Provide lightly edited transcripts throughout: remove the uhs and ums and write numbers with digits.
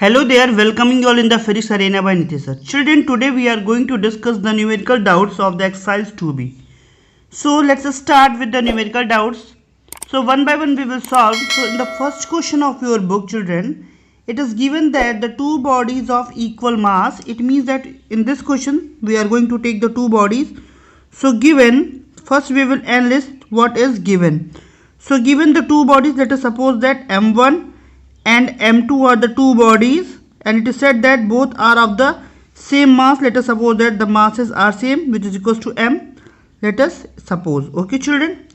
Hello there, welcoming you all in the physics arena by Nitish sir. Children, today we are going to discuss the numerical doubts of the exercise 2b. So let's start with the numerical doubts. So one by one we will solve. So in the first question of your book, children, it is given that the two bodies of equal mass. It means that in this question we are going to take the two bodies. So given, first we will enlist what is given. So given the two bodies, let us suppose that M1 and M2 are the two bodies, and it is said that both are of the same mass. Let us suppose that the masses are same, which is equals to M. Let us suppose. Okay children,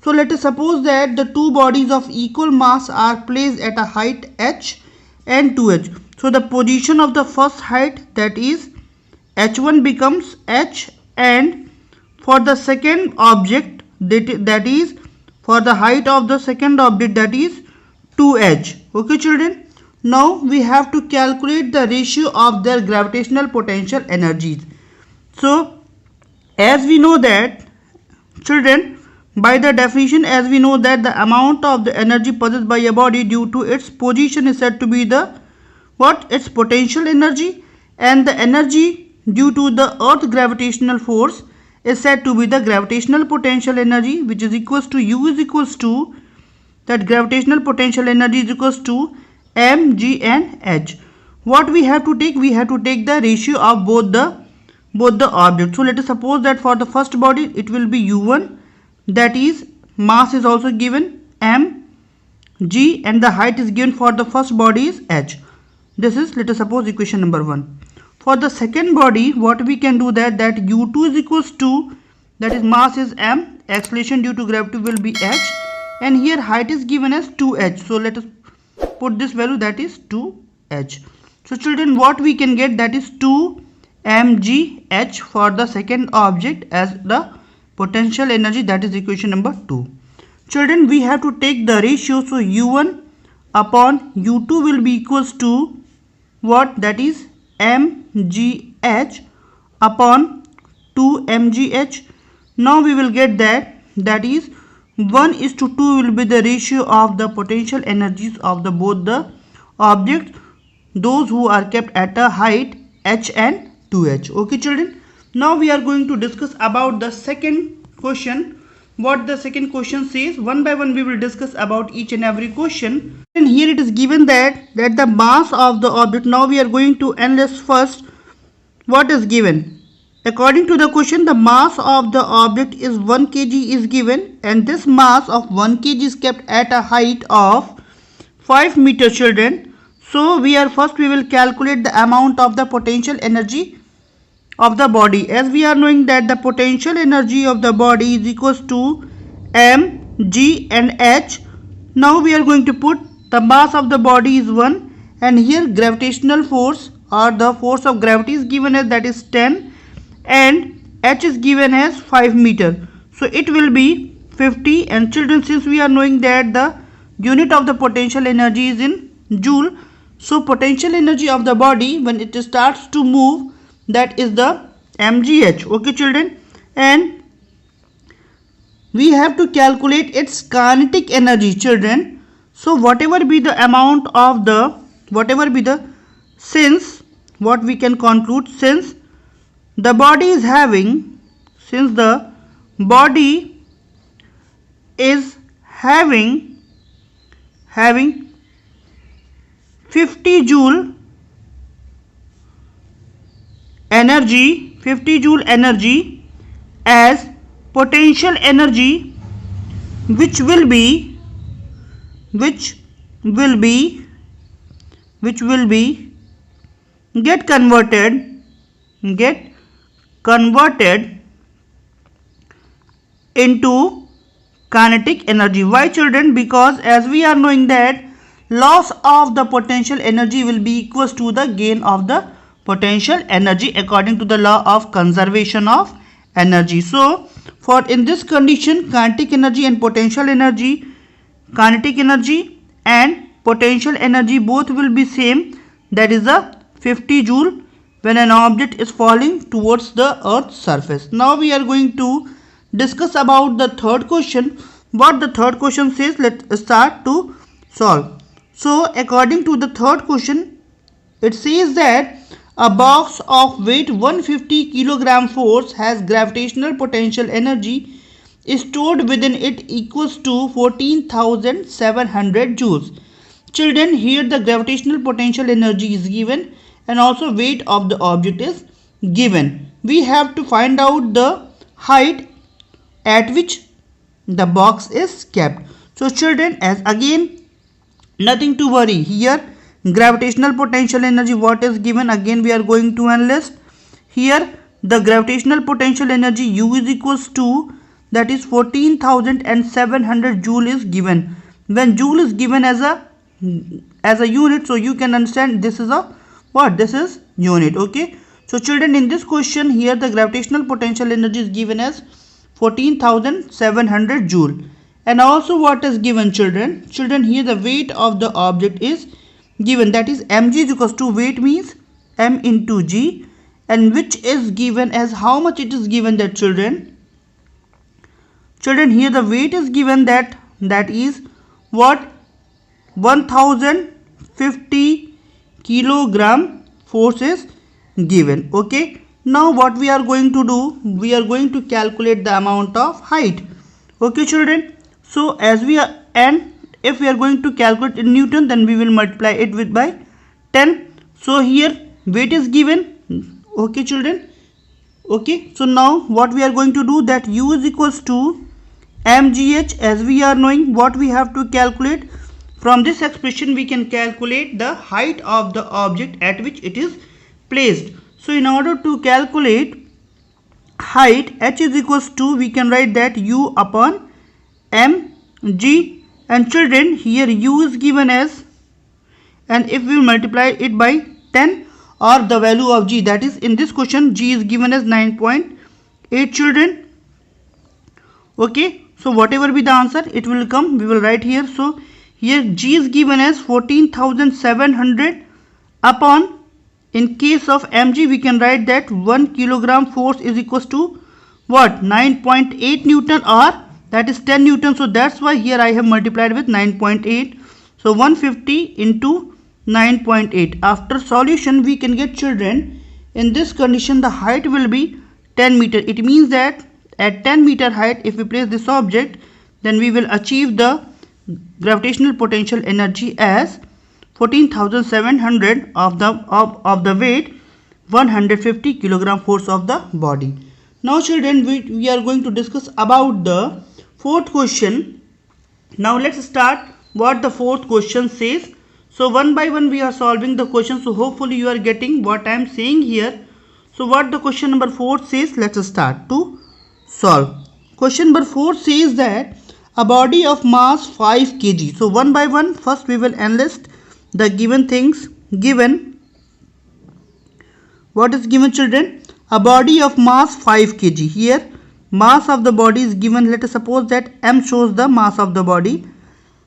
so let us suppose that the two bodies of equal mass are placed at a height h and 2h. So the position of the first height, that is h1, becomes h, and for the second object, that is for the height of the second object, that is 2h. Okay children, now we have to calculate the ratio of their gravitational potential energies. So as we know that, children, by the definition, as we know that the amount of the energy possessed by a body due to its position is said to be the its potential energy, and the energy due to the earth gravitational force is said to be the gravitational potential energy, which is equals to U is equals to, that gravitational potential energy is equals to mg and h. What we have to take? We have to take the ratio of both the objects. So let us suppose that for the first body it will be u1, that is mass is also given mg, and the height is given for the first body is h. This is, let us suppose, equation number 1. For the second body, what we can do that u2 is equals to, that is mass is m, acceleration due to gravity will be h, and here height is given as 2h. So let us put this value, that is 2h. So children, what we can get, that is 2 mgh for the second object as the potential energy, that is equation number 2. Children, we have to take the ratio. So u1 upon u2 will be equals to what? That is mgh upon 2 mgh. Now we will get that is 1:2 will be the ratio of the potential energies of the both the objects, those who are kept at a height h and 2h. Okay children, now we are going to discuss about the second question. What the second question says, one by one we will discuss about each and every question. And here it is given that the mass of the object. Now we are going to enlist first what is given. According to the question, the mass of the object is 1 kg is given, and this mass of 1 kg is kept at a height of 5 meters, children. So we will calculate the amount of the potential energy of the body. As we are knowing that the potential energy of the body is equals to m, g and h. Now we are going to put the mass of the body is 1, and here gravitational force or the force of gravity is given as, that is 10, and h is given as 5 meter. So it will be 50. And children, since we are knowing that the unit of the potential energy is in joule, so potential energy of the body when it starts to move, that is the mgh. Okay children, and we have to calculate its kinetic energy, children. So whatever be the amount of the, since what we can conclude, since the body is having, 50 joule energy as potential energy, which will be get converted into kinetic energy. Why children? Because as we are knowing that loss of the potential energy will be equals to the gain of the potential energy according to the law of conservation of energy. So for in this condition, kinetic energy and potential energy both will be same, that is a 50 joule when an object is falling towards the earth's surface. Now we are going to discuss about the third question. What the third question says, let's start to solve. So according to the third question, It says that a box of weight 150 kilogram force has gravitational potential energy stored within it equals to 14,700 joules. Children, here the gravitational potential energy is given and also weight of the object is given. We have to find out the height at which the box is kept. So children, as again, nothing to worry here. Gravitational potential energy, what is given, again we are going to enlist. Here the gravitational potential energy U is equals to, that is 14,700 joule is given. When joule is given as a unit, so you can understand this is a what, this is unit. Okay, so children, in this question here the gravitational potential energy is given as 14,700 joule. And also what is given, children, here the weight of the object is given, that is mg is equals to, weight means m into g, and which is given as how much it is given, that children, here the weight is given, that is what, 1050 kilogram force is given. Okay, now what we are going to do, we are going to calculate the amount of height. Okay children, so as we are, and if we are going to calculate in Newton, then we will multiply it with by 10. So here weight is given. Okay children, okay, so now what we are going to do, that U is equals to mgh, as we are knowing what we have to calculate. From this expression we can calculate the height of the object at which it is placed. So in order to calculate height, h is equals to, we can write that U upon mg, and children, here U is given as, and if we multiply it by 10 or the value of g, that is in this question g is given as 9.8 children. Okay, so whatever be the answer, it will come, we will write here. So here g is given as 14,700 upon, in case of mg we can write that 1 kilogram force is equals to what, 9.8 Newton, or that is 10 Newton. So that's why here I have multiplied with 9.8. So 150 into 9.8. After solution we can get, children, in this condition the height will be 10 meter. It means that at 10 meter height, if we place this object, then we will achieve the gravitational potential energy as 14,700 of the weight 150 kilogram force of the body. Now children, we are going to discuss about the fourth question. Now let's start what the fourth question says. So one by one we are solving the question, so hopefully you are getting what I am saying here. So what the question number 4 says, let's start to solve. Question number 4 says that a body of mass 5 kg. So one by one, first we will enlist the given things. Given, what is given, children? A body of mass 5 kg. Here mass of the body is given. Let us suppose that m shows the mass of the body.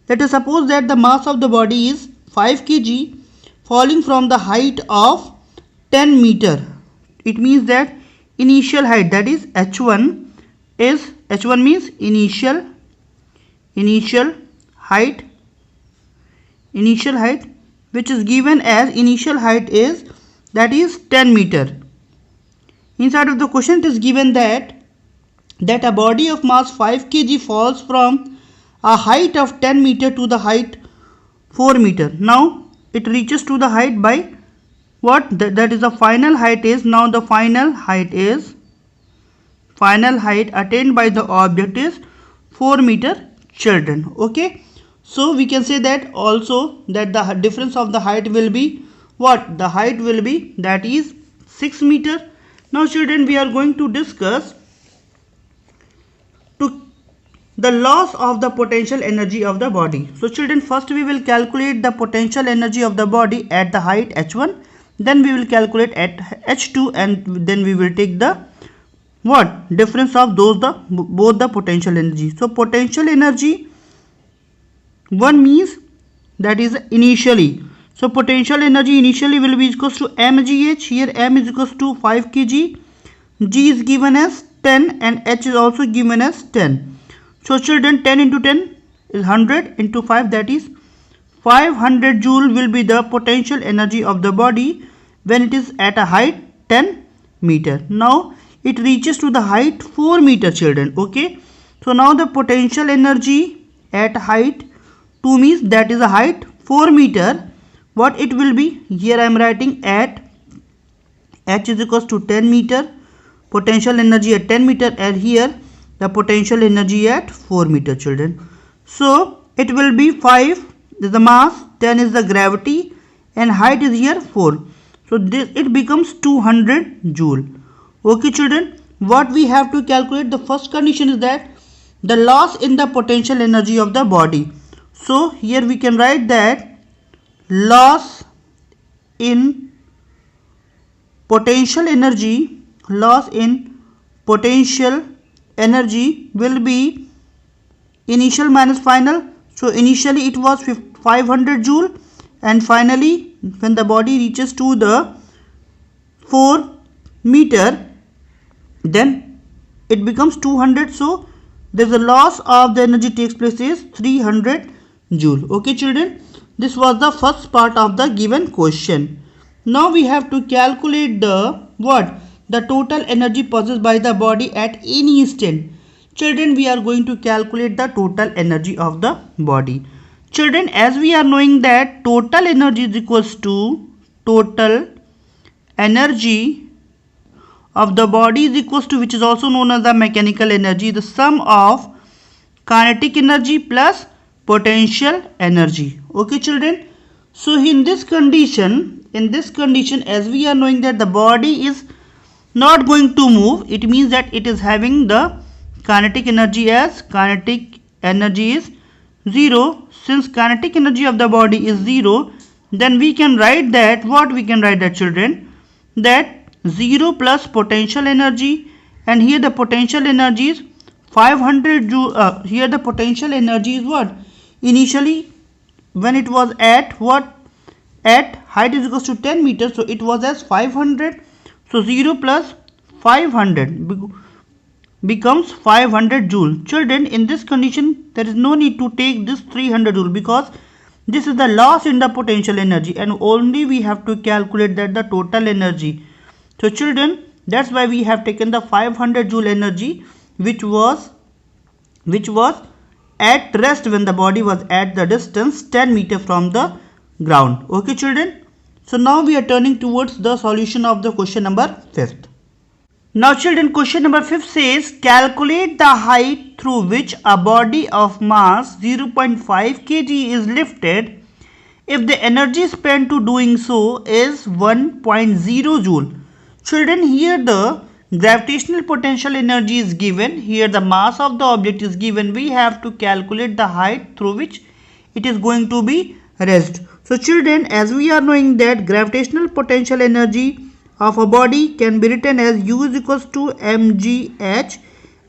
Let us suppose that the mass of the body is 5 kg falling from the height of 10 meter. It means that initial height, that is h1 means initial height, which is given as initial height is, that is 10 meter. Inside of the question it is given that a body of mass 5 kg falls from a height of 10 meter to the height 4 meter. Now it reaches to the height by what, that is the final height is, now the final height attained by the object is 4 meter, children. Okay, so we can say that also that the difference of the height will be what, the height will be, that is 6 meter. Now children, we are going to discuss the loss of the potential energy of the body. So children, first we will calculate the potential energy of the body at the height h1, then we will calculate at h2, and then we will take the what, difference of both the potential energy. So potential energy 1 means that is initially. So potential energy initially will be equals to mgh. Here m is equals to 5 kg, g is given as 10 and h is also given as 10. So children, 10 into 10 is 100 into 5, that is 500 joule will be the potential energy of the body when it is at a height 10 meter. Now it reaches to the height 4 meter, children. Okay, so now the potential energy at height 2 means that is a height 4 meter. What it will be? Here I am writing at h is equals to 10 meter, potential energy at 10 meter, and here the potential energy at 4 meter, children. So it will be 5 is the mass, 10 is the gravity, and height is here 4. So this it becomes 200 joule. Okay, children, what we have to calculate, the first condition is that the loss in the potential energy of the body. So here we can write that loss in potential energy will be initial minus final. So initially it was 500 joule, and finally when the body reaches to the 4 meter, then it becomes 200. So there is a loss of the energy takes place is 300 joule. Okay, children, this was the first part of the given question. Now we have to calculate the the total energy possessed by the body at any instant. Children, we are going to calculate the total energy of the body. Children, as we are knowing that total energy is equals to total energy of the body is equals to, which is also known as the mechanical energy, the sum of kinetic energy plus potential energy. Okay, children, so in this condition, as we are knowing that the body is not going to move, it means that it is having the kinetic energy as kinetic energy is 0. Since kinetic energy of the body is 0, then we can write that children, that 0 plus potential energy, and here the potential energy is 500 joule. Here the potential energy is initially when it was at at height is equals to 10 meters, so it was as 500. So 0 plus 500 becomes 500 joule. Children, in this condition there is no need to take this 300 joule because this is the loss in the potential energy, and only we have to calculate that the total energy. So children, that's why we have taken the 500 joule energy, which was at rest when the body was at the distance 10 meter from the ground. Okay, children, so now we are turning towards the solution of the question number 5th. Now children, question number 5 says calculate the height through which a body of mass 0.5 kg is lifted if the energy spent to doing so is 1.0 joule. Children, here the gravitational potential energy is given, here the mass of the object is given. We have to calculate the height through which it is going to be raised. So children, as we are knowing that gravitational potential energy of a body can be written as U is equals to mgh,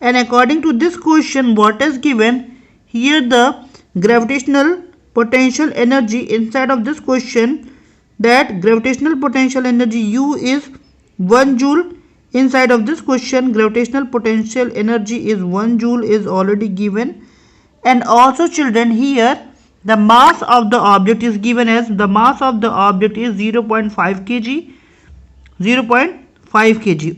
and according to this question what is given, here the gravitational potential energy inside of this question, that gravitational potential energy U is 1 joule. Inside of this question gravitational potential energy is 1 joule is already given, and also children here the mass of the object is given as the mass of the object is 0.5 kg.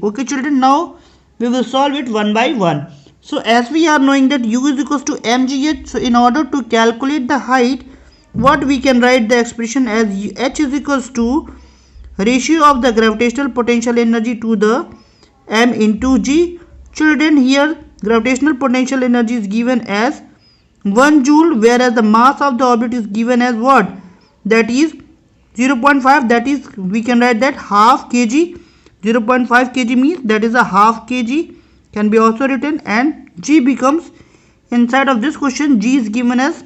Okay, children, now we will solve it one by one. So as we are knowing that U is equals to mgh, so in order to calculate the height, what we can write the expression as h is equals to ratio of the gravitational potential energy to the m into g. Children, here gravitational potential energy is given as 1 joule, whereas the mass of the object is given as that is 0.5, that is we can write that half kg. 0.5 kg means that is a half kg, can be also written, and g becomes, inside of this question g is given as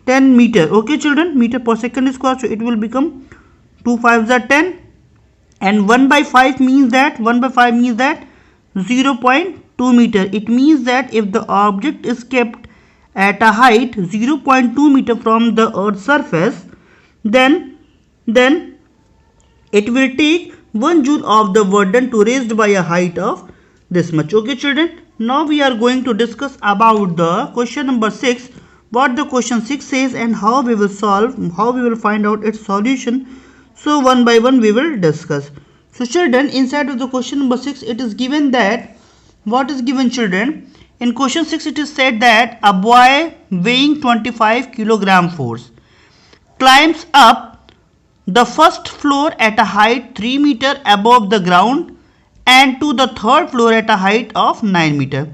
10 meter. Okay, children, meter per second square, so it will become 2 5s are 10, and 1 by 5 means that 0.2 meter. It means that if the object is kept at a height 0.2 meter from the earth's surface, then it will take 1 joule of the burden to raised by a height of this much. Okay, children, now we are going to discuss about the question number 6. what the question 6 says and how we will solve, how we will find out its solution. So one by one we will discuss. So children, inside of the question number 6 it is given that, what is given children? In question 6 it is said that a boy weighing 25 kilogram force climbs up the first floor at a height 3 meter above the ground and to the third floor at a height of 9 meter.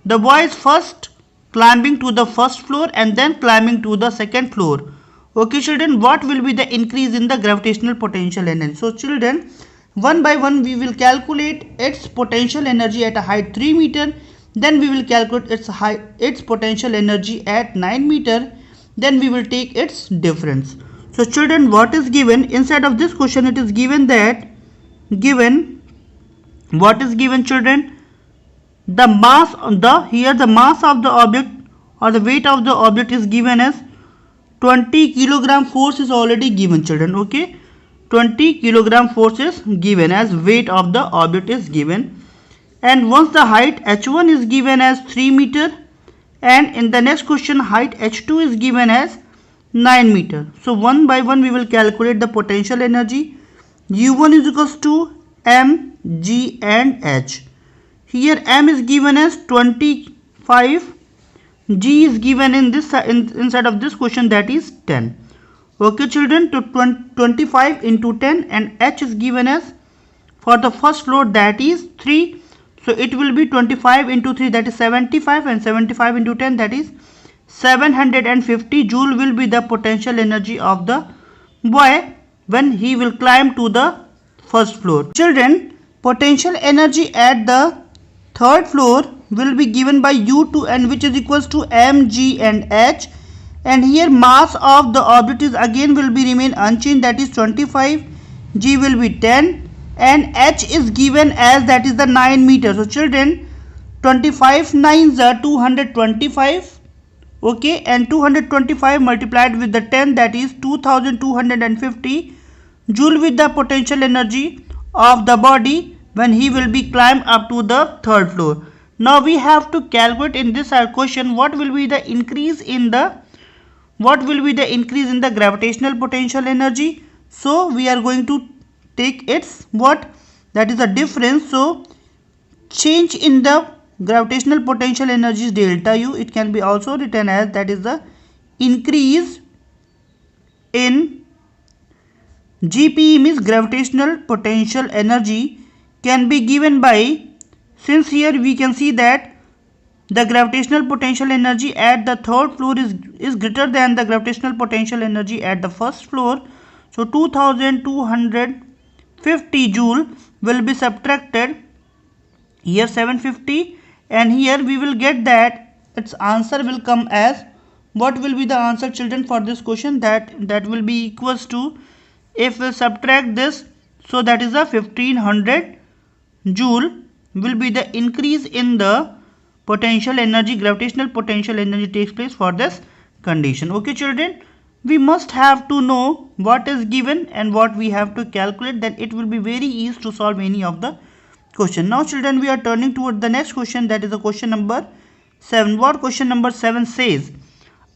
The boy is first climbing to the first floor and then climbing to the second floor. Okay children, what will be the increase in the gravitational potential energy? So children, one by one we will calculate its potential energy at a height 3 meter, then we will calculate its potential energy at 9 meter, then we will take its difference. So children, what is given inside of this question? It is given that, what is given children? The mass of the object or the weight of the object is given as 20 kilogram force is already given children. Okay, 20 kilogram force is given as weight of the object is given, and once the height h1 is given as 3 meter, and in the next question height h2 is given as 9 meter. So one by one we will calculate the potential energy. U1 is equals to m, g and h. Here m is given as 25, g is given in this inside of this question, that is 10. Okay children, to 25 into 10, and h is given as for the first floor, that is 3. So it will be 25 into 3, that is 75, and 75 into 10, that is 750 joule will be the potential energy of the boy when he will climb to the first floor. Children, potential energy at the third floor will be given by U2, and which is equals to m, g and h, and here mass of the object is again will be remain unchanged, that is 25, g will be 10, and h is given as, that is the 9 meter. So children, 25 nines are 225, okay, and 225 multiplied with the 10, that is 2250 joule with the potential energy of the body when he will be climbed up to the third floor. Now we have to calculate in this question what will be the increase in the gravitational potential energy. So we are going to take its that is the difference. So change in the gravitational potential energy is delta U. It can be also written as, that is the increase in GPE, means gravitational potential energy, can be given by, since here we can see that the gravitational potential energy at the third floor is greater than the gravitational potential energy at the first floor. So 2250 joule will be subtracted, here 750, and here we will get that its answer will come as, what will be the answer children for this question? That will be equals to, if we subtract this, so that is a 1500 joule will be the increase in the potential energy, gravitational potential energy takes place for this condition. Okay children, we must have to know what is given and what we have to calculate, then it will be very easy to solve any of the question. Now children, we are turning toward the next question, that is the question number 7. What question number 7 says?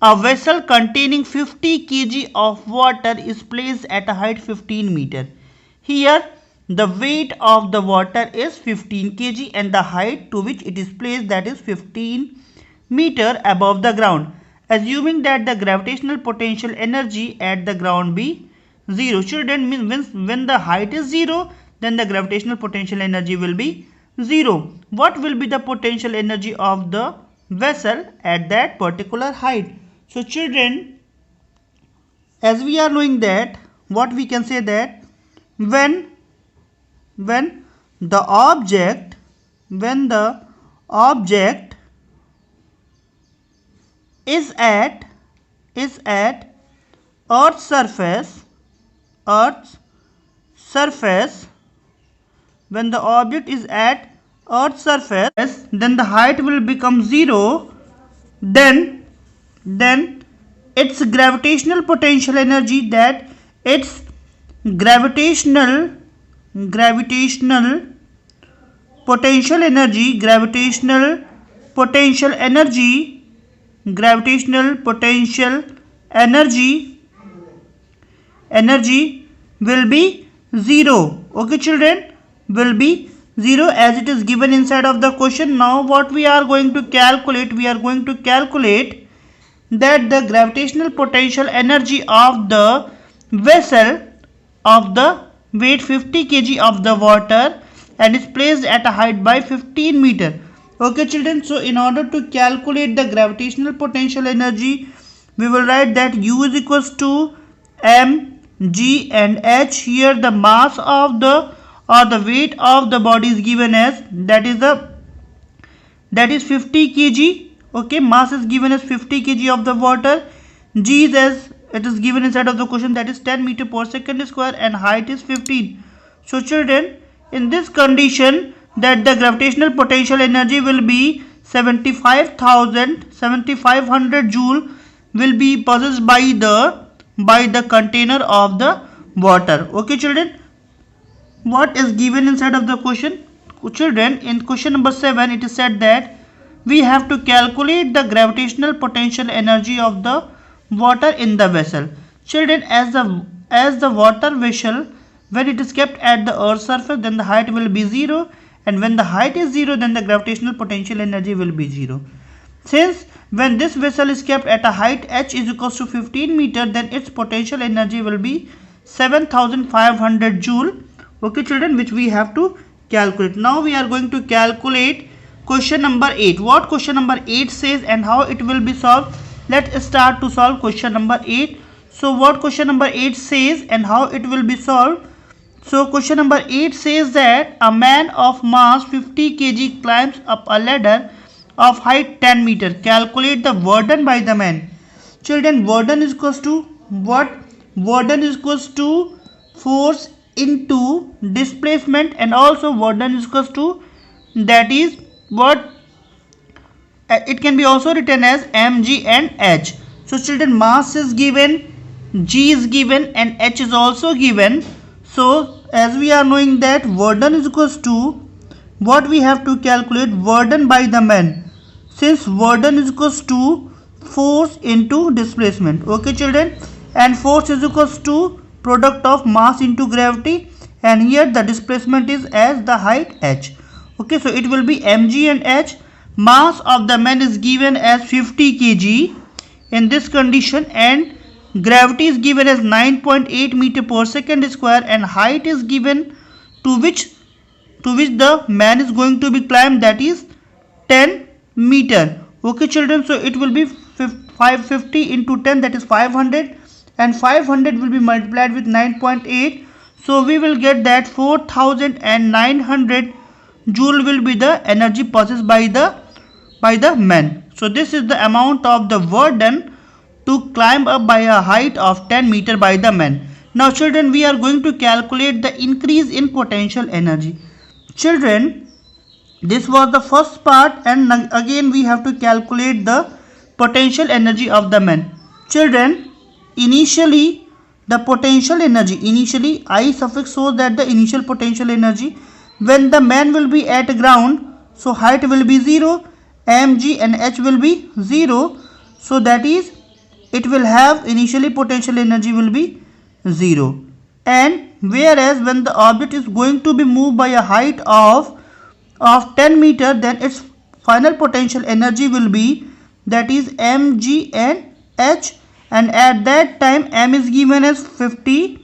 A vessel containing 50 kg of water is placed at a height 15 meter. Here the weight of the water is 15 kg and the height to which it is placed, that is 15 meter above the ground. Assuming that the gravitational potential energy at the ground be 0. Children, means when the height is 0, then the gravitational potential energy will be 0. What will be the potential energy of the vessel at that particular height? So children, as we are knowing that, what we can say that when the object is at Earth's surface, when the object is at Earth's surface, then the height will become 0. Then its gravitational potential energy, that its gravitational potential energy gravitational potential energy will be 0. Okay children, will be 0 as it is given inside of the question. Now what we are going to calculate, we are going to calculate that the gravitational potential energy of the vessel of the weight 50 kg of the water and is placed at a height by 15 meter. Okay children, so in order to calculate the gravitational potential energy, we will write that U is equals to M, G and H. Here the mass of the or the weight of the body is given as that is 50 kg. Okay, mass is given as 50 kg of the water. G is as it is given inside of the question, that is 10 meter per second square, and height is 15. So children, in this condition that the gravitational potential energy will be 7500 joule will be possessed by the container of the water. Okay children, what is given inside of the question? Children, in question number 7 it is said that we have to calculate the gravitational potential energy of the water in the vessel. Children, as the water vessel, when it is kept at the earth's surface, then the height will be 0, and when the height is 0, then the gravitational potential energy will be 0. Since when this vessel is kept at a height h is equals to 15 meter, then its potential energy will be 7500 joule. Okay children, which we have to calculate. Now we are going to calculate question number 8. What question number 8 says and how it will be solved. Let's start to solve question number 8. So what question number 8 says and how it will be solved. So question number 8 says that a man of mass 50 kg climbs up a ladder of height 10 meter. Calculate the burden by the man. Children, burden is equals to what? Burden is equals to force into displacement, and also burden is equals to, that is what, it can be also written as mg and h. So children, mass is given, g is given, and h is also given. So as we are knowing that burden is equals to what, we have to calculate burden by the man, since burden is equals to force into displacement. Okay children, and force is equals to product of mass into gravity, and here the displacement is as the height h. Okay, so it will be mg and h. Mass of the man is given as 50 kg in this condition, and gravity is given as 9.8 meter per second square, and height is given to which the man is going to be climbed, that is 10 meter. Okay children, so it will be 550 into 10, that is 500, and 500 will be multiplied with 9.8. So we will get that 4900 joule will be the energy possessed by the man. So this is the amount of the burden to climb up by a height of 10 meter by the man. Now children, we are going to calculate the increase in potential energy. Children, this was the first part, and again we have to calculate the potential energy of the man. Children, initially the potential energy, initially I suffix shows that the initial potential energy when the man will be at ground, so height will be 0, mg and h will be 0, so that is it will have initially potential energy will be 0. And whereas when the object is going to be moved by a height of 10 meter, then its final potential energy will be, that is mg and h, and at that time m is given as 50,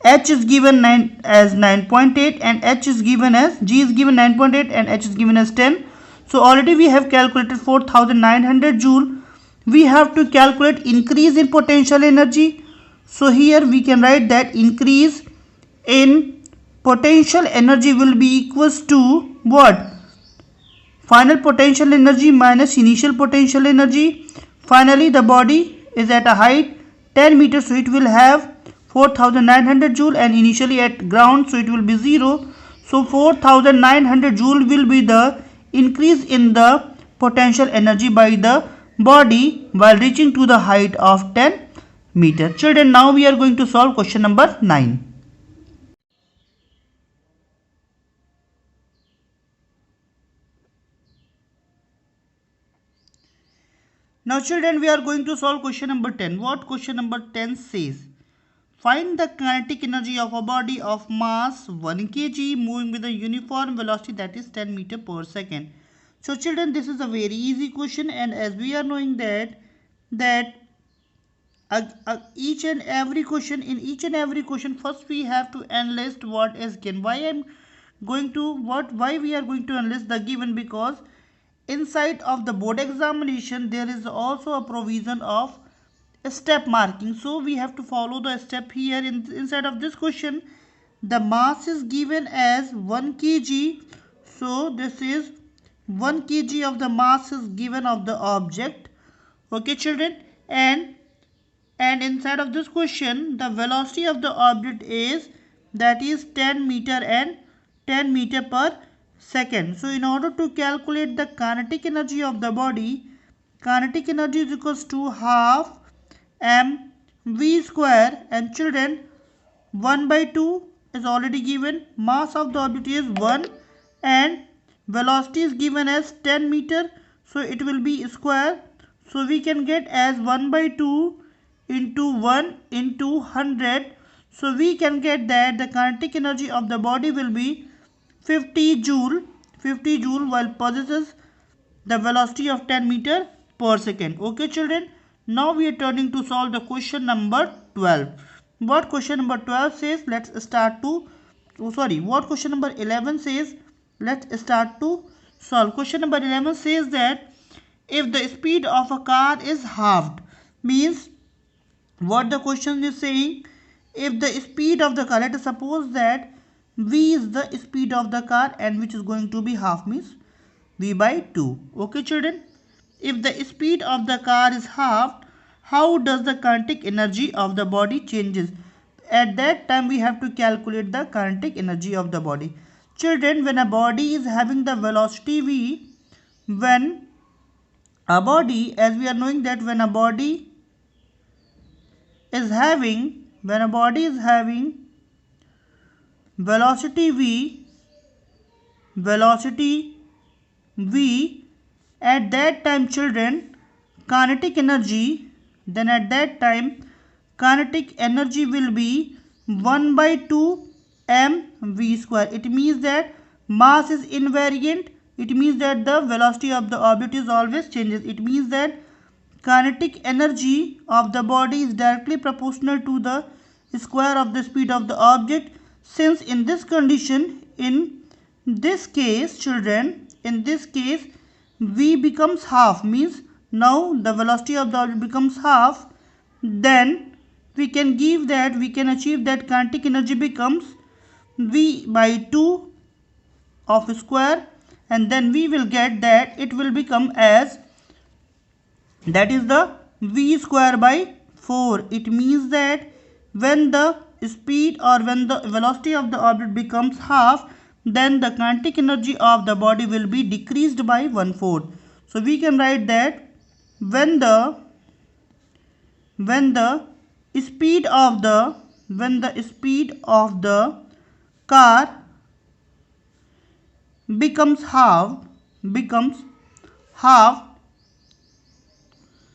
h is given as 9.8, and h is given as, g is given 9.8 and h is given as 10. So already we have calculated 4900 joule. We have to calculate increase in potential energy. So here we can write that increase in potential energy will be equals to what? Final potential energy minus initial potential energy. Finally the body is at a height 10 meters, so it will have 4900 joule, and initially at ground, so it will be 0. So 4900 joule will be the increase in the potential energy by the body while reaching to the height of 10 meter. Children, now we are going to solve question number 9. Now children, we are going to solve question number 10. What question number 10 says? Find the kinetic energy of a body of mass 1 kg moving with a uniform velocity, that is 10 meter per second. So children, this is a very easy question, and as we are knowing that each and every question, first we have to enlist what is given. Why we are going to enlist the given? Because inside of the board examination there is also a provision of step marking, so we have to follow the step here. Inside of this question, the mass is given as 1 kg, so this is 1 kg of the mass is given of the object. Okay children, and inside of this question the velocity of the object is, that is 10 meter and 10 meter per second. So in order to calculate the kinetic energy of the body, kinetic energy is equals to half mv square, and children 1 by 2 is already given, mass of the object is 1 and velocity is given as 10 meter, so it will be square, so we can get as 1 by 2 into 1 into 100, so we can get that the kinetic energy of the body will be 50 joule while possesses the velocity of 10 meter per second. Okay children, now we are turning to solve the question number 12. What question number 12 says? Let's start to what question number 11 says? Let's start to solve. Question number 11 says that if the speed of a car is halved, means what the question is saying, if the speed of the car, let us suppose that v is the speed of the car and which is going to be half, means v by 2. Okay children, if the speed of the car is halved, how does the kinetic energy of the body changes? At that time we have to calculate the kinetic energy of the body. Children, when a body is having the velocity v, when a body, as we are knowing that when a body is having velocity v, at that time children, kinetic energy, then at that time kinetic energy will be 1 by 2 mv square. It means that mass is invariant, it means that the velocity of the object is always changes. It means that kinetic energy of the body is directly proportional to the square of the speed of the object. Since in this condition, in this case children, in this case v becomes half, means now the velocity of the object becomes half, then we can achieve that kinetic energy becomes v by 2 of square, and then we will get that it will become as, that is the v square by 4. It means that when the speed or when the velocity of the object becomes half, then the kinetic energy of the body will be decreased by 1/4. So we can write that when the speed of the car becomes half, then the kinetic energy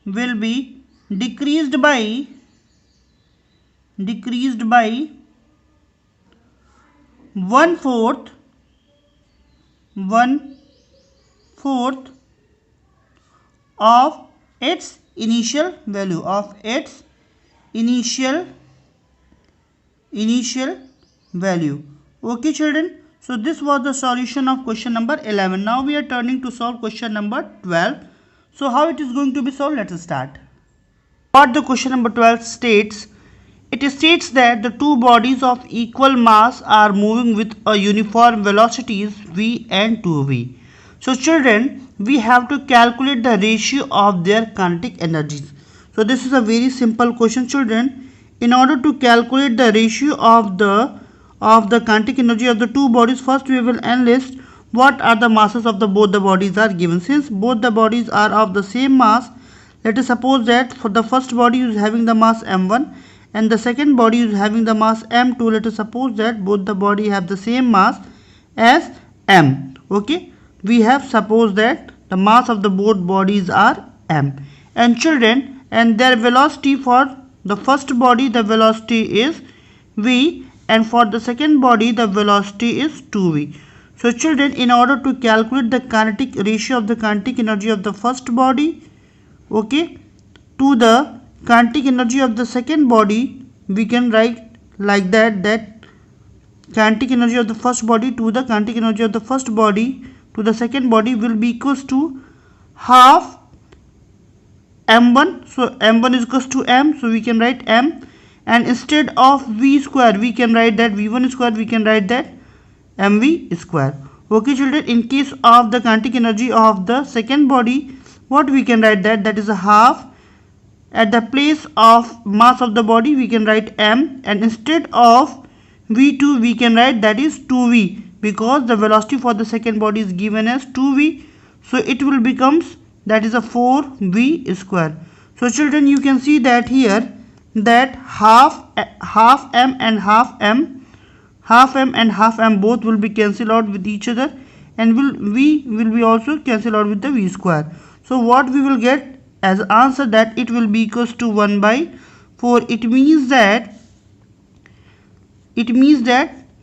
will be decreased by 1/4 of its initial value, Okay children, so this was the solution of question number 11. Now we are turning to solve question number 12. So how it is going to be solved? Let us start. What the question number 12 states? It states that the two bodies of equal mass are moving with a uniform velocities v and 2v. So children, we have to calculate the ratio of their kinetic energies. So this is a very simple question children. In order to calculate the ratio of the kinetic energy of the two bodies, first we will enlist what are the masses of the both the bodies are given. Since both the bodies are of the same mass, let us suppose that for the first body is having the mass m1 and the second body is having the mass m2. Let us suppose that both the body have the same mass as m. Okay, we have supposed that the mass of the both bodies are m, and children, and their velocity for the first body, the velocity is v, and for the second body the velocity is 2v. So children, in order to calculate the kinetic ratio of the kinetic energy of the first body, okay, to the kinetic energy of the second body, we can write like that kinetic energy of the first body to the kinetic energy of the first body to the second body will be equals to half m1. So m1 is equals to m, so we can write m, and instead of v square we can write that v1 square, we can write that mv square. Okay children, in case of the kinetic energy of the second body, what we can write that is a half. At the place of mass of the body we can write m, and instead of v2 we can write that is 2v, because the velocity for the second body is given as 2v, so it will becomes that is a 4v square. So children, you can see that here that half m and half m both will be cancelled out with each other, and v will be also cancelled out with the v square. So what we will get as answer, that it will be equals to 1 by 4. It means that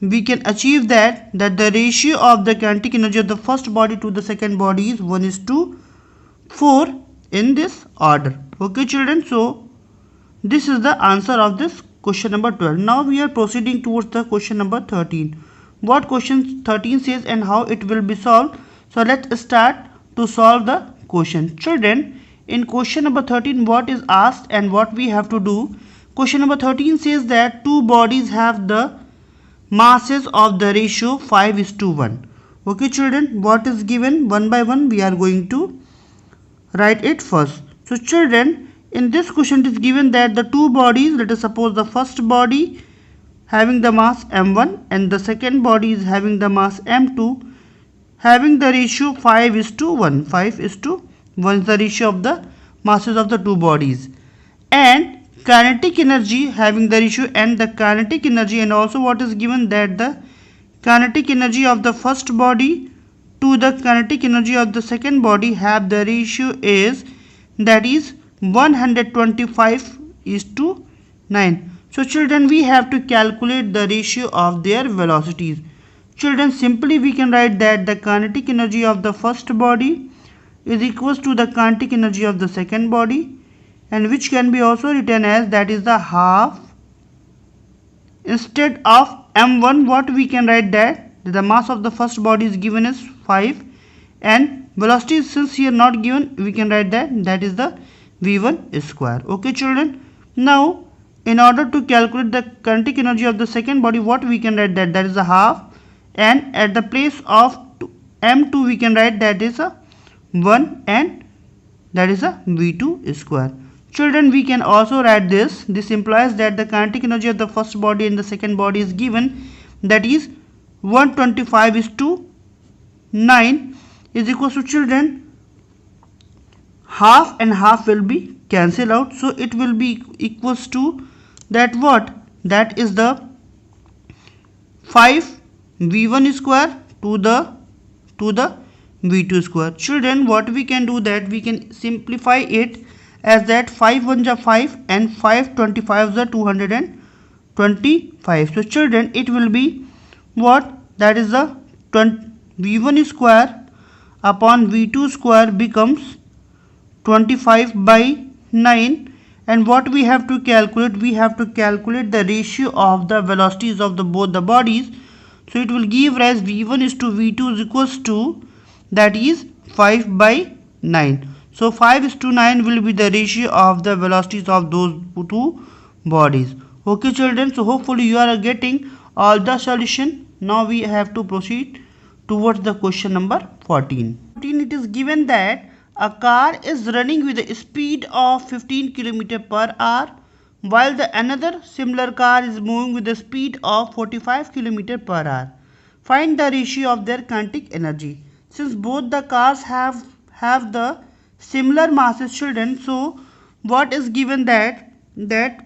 we can achieve that the ratio of the kinetic energy of the first body to the second body is 1:4 in this order. Okay children, so this is the answer of this question number 12. Now we are proceeding towards the question number 13. What question 13 says and how it will be solved. So let's start to solve the question. Children, in question number 13, what is asked and what we have to do. Question number 13 says that two bodies have the masses of the ratio 5:1. Okay children, what is given? One by one we are going to write it first. So children, in this question it is given that the two bodies, let us suppose the first body having the mass m1 and the second body is having the mass m2, having the ratio 5:1. 5:1 is the ratio of the masses of the two bodies, and kinetic energy having the ratio and the kinetic energy, and also what is given that the kinetic energy of the first body to the kinetic energy of the second body have the ratio is that is 125:9. So children, we have to calculate the ratio of their velocities. Children, simply we can write that the kinetic energy of the first body is equals to the kinetic energy of the second body, and which can be also written as that is the half. Instead of m1, what we can write that the mass of the first body is given as 5, and velocity since here not given, we can write that is the v1 square. Okay children, now in order to calculate the kinetic energy of the second body, what we can write that is a half, and at the place of m2 we can write that is a 1, and that is a v2 square. Children, we can also write this. This implies that the kinetic energy of the first body and the second body is given, that is 125:9 is equals to, children, half and half will be cancelled out, so it will be equals to that what? That is the 5v1 square to the v2 square. Children, what we can do that we can simplify it as that 5 1s are 5 and 5 25s are 225. So children, it will be what? That is the v1 square upon v2 square becomes 25/9, and what we have to calculate? We have to calculate the ratio of the velocities of the both the bodies. So it will give rise v1 is to v2 is equals to that is 5/9. So 5:9 will be the ratio of the velocities of those two bodies. Okay children, so hopefully you are getting all the solution. Now we have to proceed towards the question number 14. It is given that a car is running with a speed of 15 km per hour while the another similar car is moving with a speed of 45 km per hour. Find the ratio of their kinetic energy. Since both the cars have the similar masses, children, so what is given that the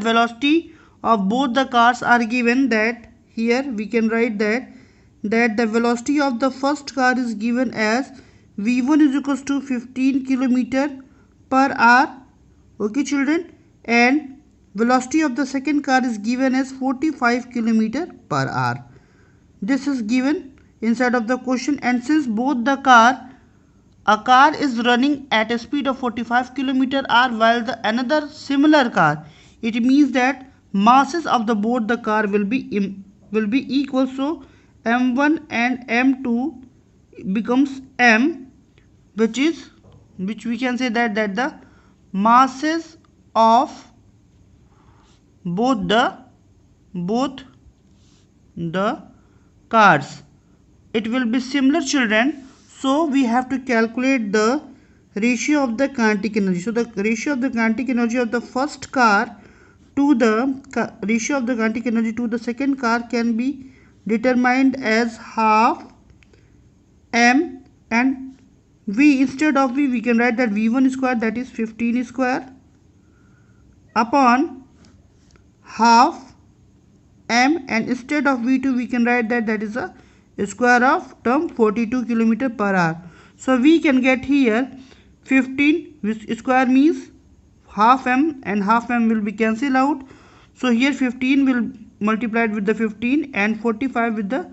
velocity of both the cars are given. That here we can write that the velocity of the first car is given as v1 is equals to 15 kilometer per hour. Okay children, and velocity of the second car is given as 45 kilometer per hour. This is given inside of the question, and since both the a car is running at a speed of 45 kilometer hour while the another similar car, it means that masses of the both the car will be equal. So m1 and m2 becomes m, which we can say that the masses of both the cars, it will be similar children. So we have to calculate the ratio of the kinetic energy. So the ratio of the kinetic energy of the first car to the ratio of the kinetic energy to the second car can be determined as half m, and v, instead of v we can write that v1 square, that is 15 square, upon half m, and instead of v2 we can write that is a square of term 42 kilometer per hour. So we can get here 15 which square means half m, and half m will be cancelled out. So here 15 will multiplied with the 15 and 45 with the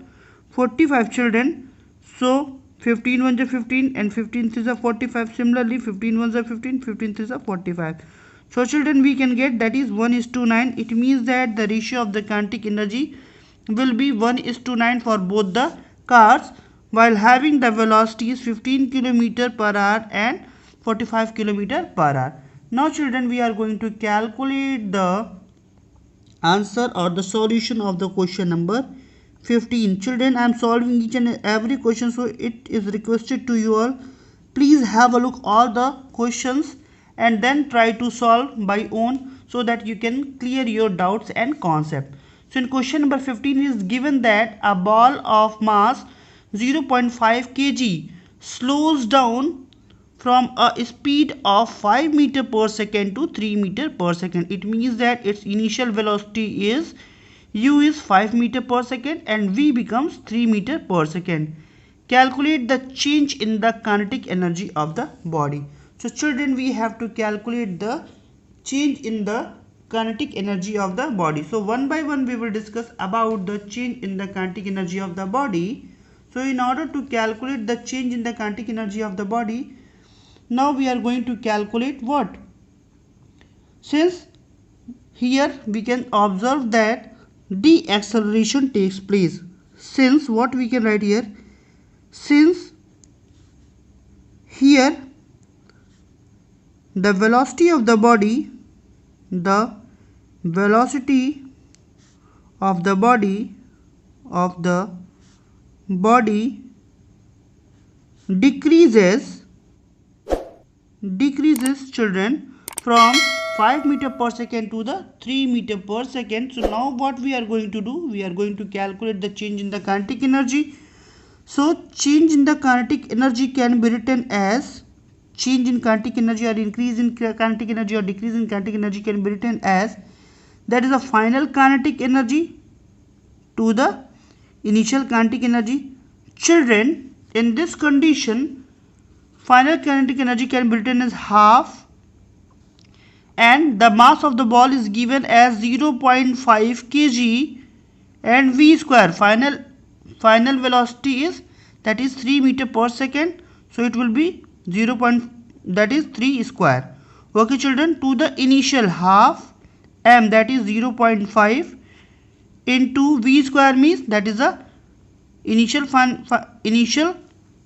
45 children. So 15 ones are 15 and 15 threes are 45. Similarly 15 ones are 15, 15 threes are 45. So children, we can get that is 1:9. It means that the ratio of the kinetic energy will be 1:9 for both the cars while having the velocities 15 kilometer per hour and 45 kilometer per hour. Now children, we are going to calculate the answer or the solution of the question number 15. Children, I am solving each and every question, so it is requested to you all, please have a look all the questions and then try to solve by own so that you can clear your doubts and concept. So in question number 15 is given that a ball of mass 0.5 kg slows down from a speed of 5 meter per second to 3 meter per second. It means that its initial velocity is u is 5 meter per second and v becomes 3 meter per second. Calculate the change in the kinetic energy of the body. So children, we have to calculate the change in the kinetic energy of the body. So one by one we will discuss about the change in the kinetic energy of the body. So in order to calculate the change in the kinetic energy of the body, now we are going to calculate what? Since here we can observe that deceleration takes place. Since what we can write here? Since here the velocity of the body, decreases children from 5 meter per second to the 3 meter per second. So now what we are going to do? We are going to calculate the change in the kinetic energy. So change in the kinetic energy can be written as change in kinetic energy or increase in kinetic energy or decrease in kinetic energy can be written as that is a final kinetic energy to the initial kinetic energy. Children, in this condition, final kinetic energy can be written as half, and the mass of the ball is given as 0.5 kg and v square. Final velocity is that is 3 meter per second. So it will be 0. That is 3 square. Okay children, to the initial half m, that is 0.5 into v square means that is a initial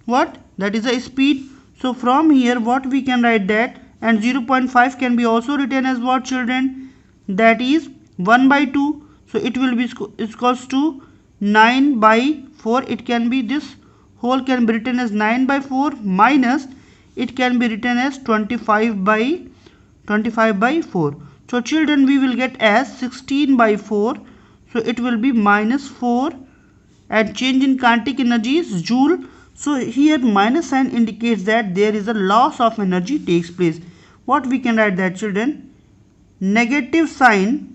what? That is a speed. So from here what we can write that, and 0.5 can be also written as what children? That is 1 by 2. So it will be equals to 9 by 4. It can be this whole can be written as 9 by 4 minus it can be written as 25 by 4. So children, we will get as 16 by 4. So it will be -4, and change in kinetic energy is joule. So here minus sign indicates that there is a loss of energy takes place. What we can write that, children? Negative sign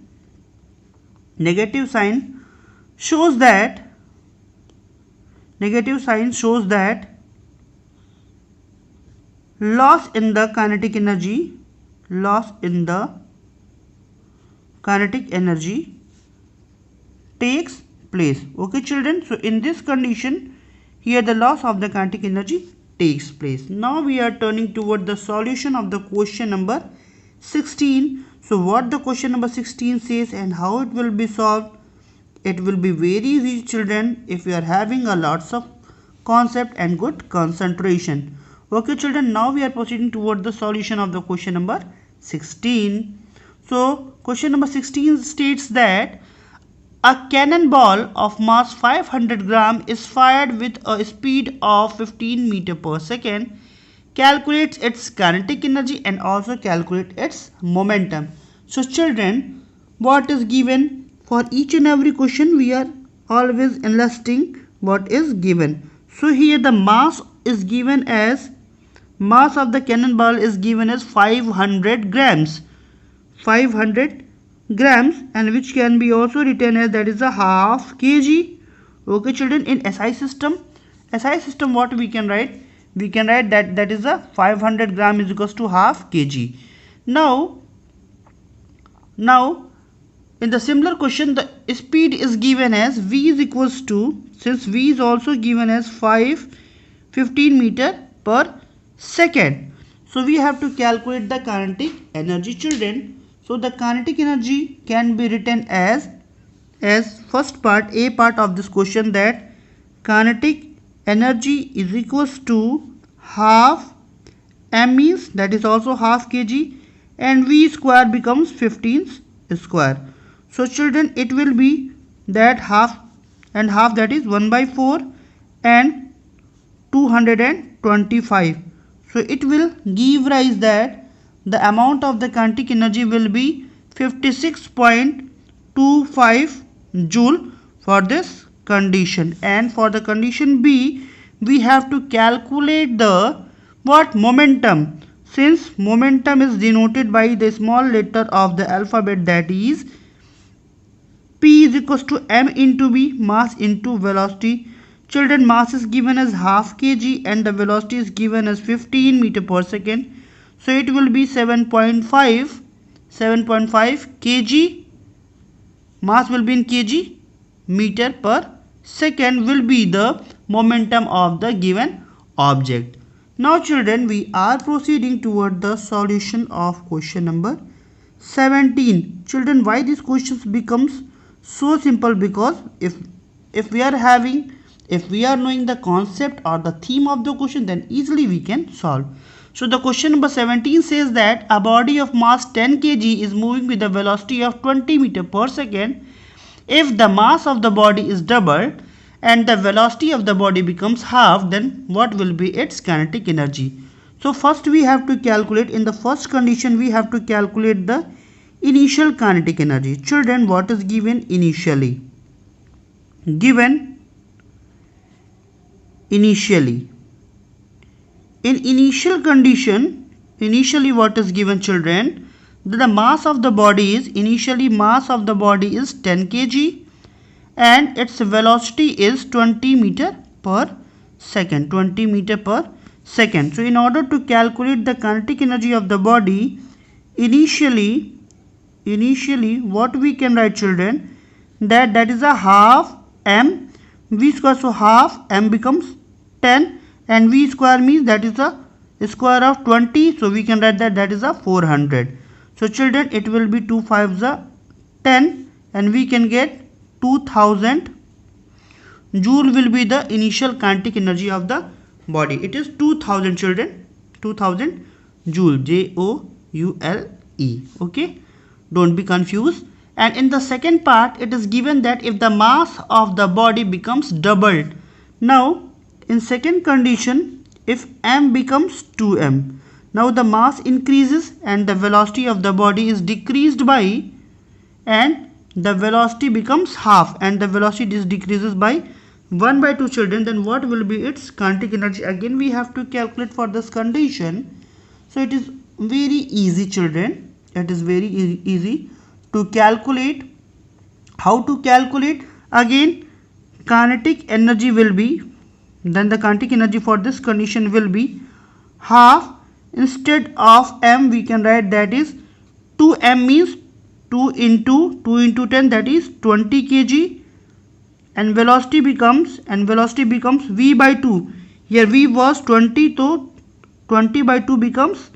shows that loss in the kinetic energy takes place. Okay children, so in this condition here the loss of the kinetic energy takes place. Now we are turning toward the solution of the question number 16. So what the question number 16 says and how it will be solved, it will be very easy children if you are having a lots of concept and good concentration. Okay children, now we are proceeding toward the solution of the question number 16. So question number 16 states that a cannonball of mass 500 gram is fired with a speed of 15 meter per second. Calculates its kinetic energy and also calculate its momentum. So children, what is given for each and every question, we are always enlisting what is given. So here the mass is given as, mass of the cannonball is given as 500 grams. 500 grams, and which can be also written as, that is a half kg. Okay children, in SI system what we can write? We can write that is a 500 gram is equals to half kg. Now in the similar question the speed is given as v is equals to, since v is also given as 15 meter per second. So we have to calculate the kinetic energy children. So the kinetic energy can be written as first part, A part of this question, that kinetic energy is equals to half m means that is also half kg, and v square becomes 15 square. So children, it will be that half and half, that is 1/4 and 225. So it will give rise that the amount of the kinetic energy will be 56.25 joule for this condition. And for the condition B, we have to calculate the momentum. Since momentum is denoted by the small letter of the alphabet, that is P is equals to m into v, mass into velocity. Children, mass is given as half kg and the velocity is given as 15 meter per second. So it will be 7.5 kg. Mass will be in kg. Meter per second will be the momentum of the given object. Now children, we are proceeding toward the solution of question number 17. Children, why these questions becomes so simple? Because if we are knowing the concept or the theme of the question, then easily we can solve. So the question number 17 says that a body of mass 10 kg is moving with a velocity of 20 meter per second. If the mass of the body is doubled and the velocity of the body becomes half, then what will be its kinetic energy? So first we have to calculate, in the first condition we have to calculate the initial kinetic energy. Children, what is given initially? Given initially. In initial condition, initially what is given children? The mass of the body is, initially mass of the body is 10 kg and its velocity is 20 meter per second. 20 meter per second. So in order to calculate the kinetic energy of the body, initially what we can write children? That is a half m v square. So half m becomes 10 and v square means that is a square of 20. So we can write that is a 400. So children, it will be 2 5s are 10 and we can get 2000 joule will be the initial kinetic energy of the body. It is 2000 children, 2000 joule, Joule. Okay, don't be confused. And in the second part, it is given that if the mass of the body becomes doubled. Now in second condition, if m becomes 2m, now the mass increases and the velocity of the body is decreased by, and the velocity becomes half and the velocity decreases by 1 by 2 children, then what will be its kinetic energy? Again we have to calculate for this condition. So it is very easy children, it is very easy to calculate. How to calculate? Again kinetic energy will be, then the kinetic energy for this condition will be half. Instead of m we can write that is 2m means 2 into 10, that is 20 kg, and velocity becomes v by 2. Here v was 20, so 20 by 2 becomes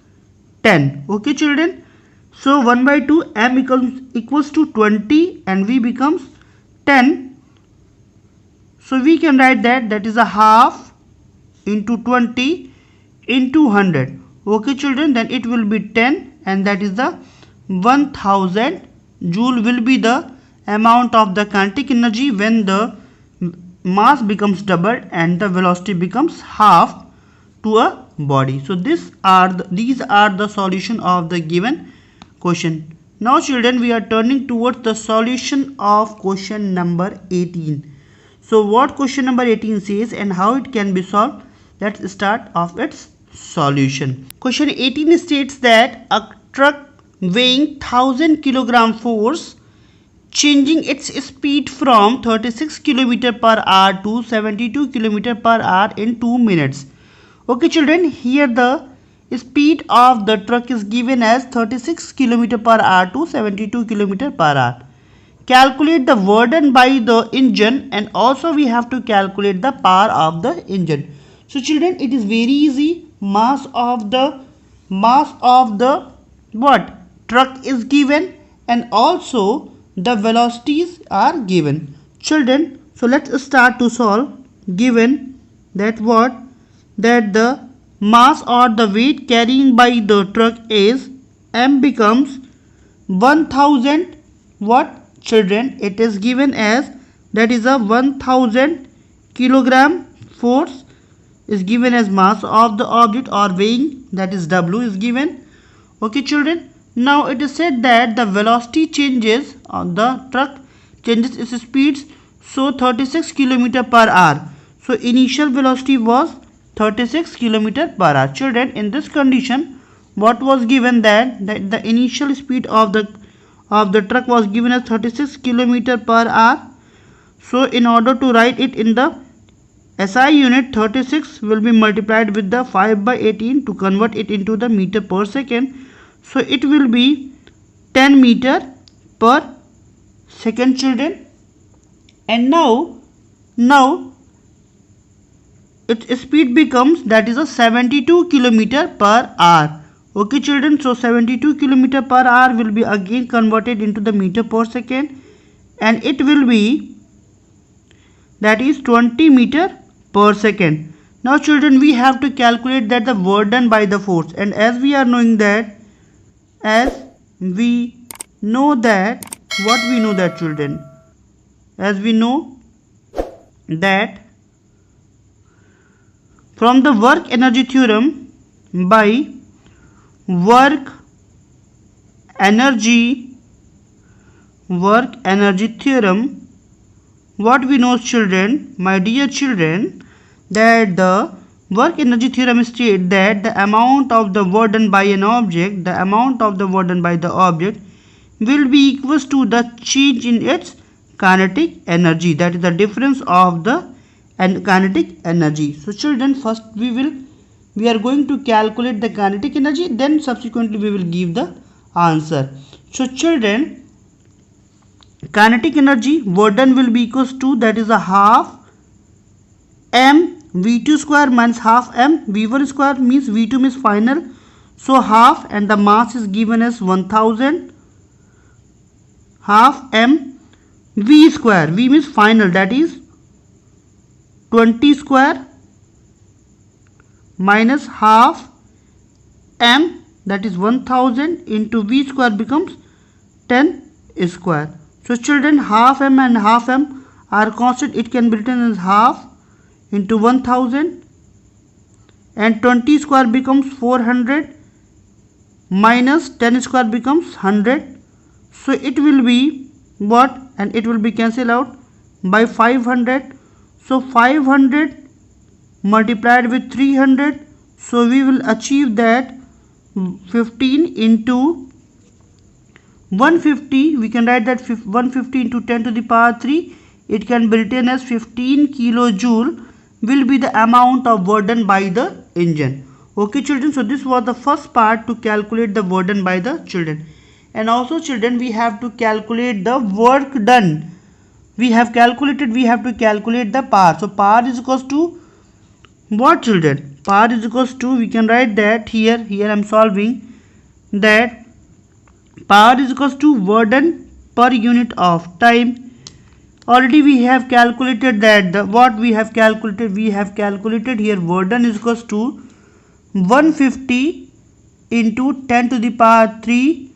10. Okay children, so 1 by 2 m equals to 20 and v becomes 10. So we can write that is a half into 20 into 100. Okay children, then it will be 10 and that is the 1000 joule will be the amount of the kinetic energy when the mass becomes doubled and the velocity becomes half to a body. So these are the solution of the given question. Now children, we are turning towards the solution of question number 18. So what question number 18 says and how it can be solved? Let's start off its solution. Question 18 states that a truck weighing 1000 kilogram force changing its speed from 36 km per hour to 72 km per hour in 2 minutes. Okay children, here the speed of the truck is given as 36 km per hour to 72 km per hour. Calculate the burden by the engine and also we have to calculate the power of the engine. So children, it is very easy. Mass of the what truck is given and also the velocities are given. Children, so let's start to solve. Given that what, that the mass or the weight carrying by the truck is m becomes 1000 what children, it is given as that is a 1000 kilogram force is given as mass of the object or weighing, that is w is given. Okay children, now it is said that the velocity changes on the truck changes its speeds, so 36 km per hour. So initial velocity was 36 km per hour. Children, in this condition what was given, that the initial speed of the truck was given as 36 km per hour. So in order to write it in the SI unit, 36 will be multiplied with the 5 by 18 to convert it into the meter per second. So it will be 10 meter per second children. And now its speed becomes that is a 72 km per hour. Okay children, so 72 km per hour will be again converted into the meter per second and it will be that is 20 meter per second. Now children, we have to calculate that the work done by the force, and as we know that what we know that children, as we know that from the work energy theorem, by work energy theorem, what we know children, my dear children, that the work energy theorem states that the amount of the work done by an object, will be equals to the change in its kinetic energy, that is the difference of the kinetic energy. So children, first we are going to calculate the kinetic energy, then subsequently we will give the answer. So children, kinetic energy work done will be equals to that is a half m v2 square minus half m v1 square, means v2 means final, so half, and the mass is given as 1000, half m v square, v means final, that is 20 square minus half m, that is 1000 into v square becomes 10 square. So children, half m and half m are constant, it can be written as half into 1000 and 20 square becomes 400 minus 10 square becomes 100. So it will be what, and it will be cancelled out by 500. So 500 multiplied with 300, so we will achieve that 15 into 150. We can write that 150 into 10 to the power 3. It can be written as 15 kilojoule will be the amount of work done by the engine. Okay children, so this was the first part to calculate the work done by the children. And also children, we have to calculate the work done. We have to calculate the power. So power is equals to what children? Power is equals to, we can write that here I am solving that power is equals to work done per unit of time. Already we have calculated that we have calculated here work done is equals to 150 into 10 to the power 3